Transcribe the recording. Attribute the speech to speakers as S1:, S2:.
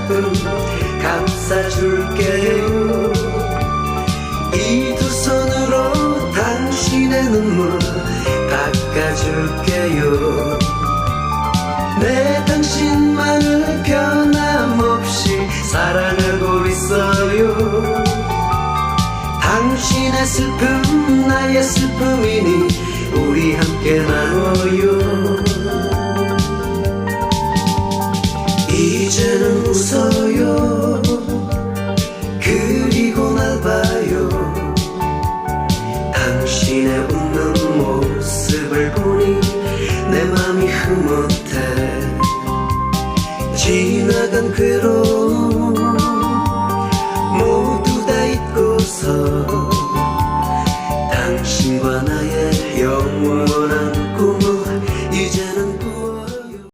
S1: 아픔 감싸줄게요. 이 두 손으로 당신의 눈물 닦아줄게요. 내 당신만을 변함없이 사랑하고 있어요. 당신의 슬픔 나의 슬픔이니 우리 함께 나눠요. 이제는 웃어요. 그리고 날 봐요. 당신의 웃는 모습을 보니 내 맘이 흐뭇해. 지나간 괴로움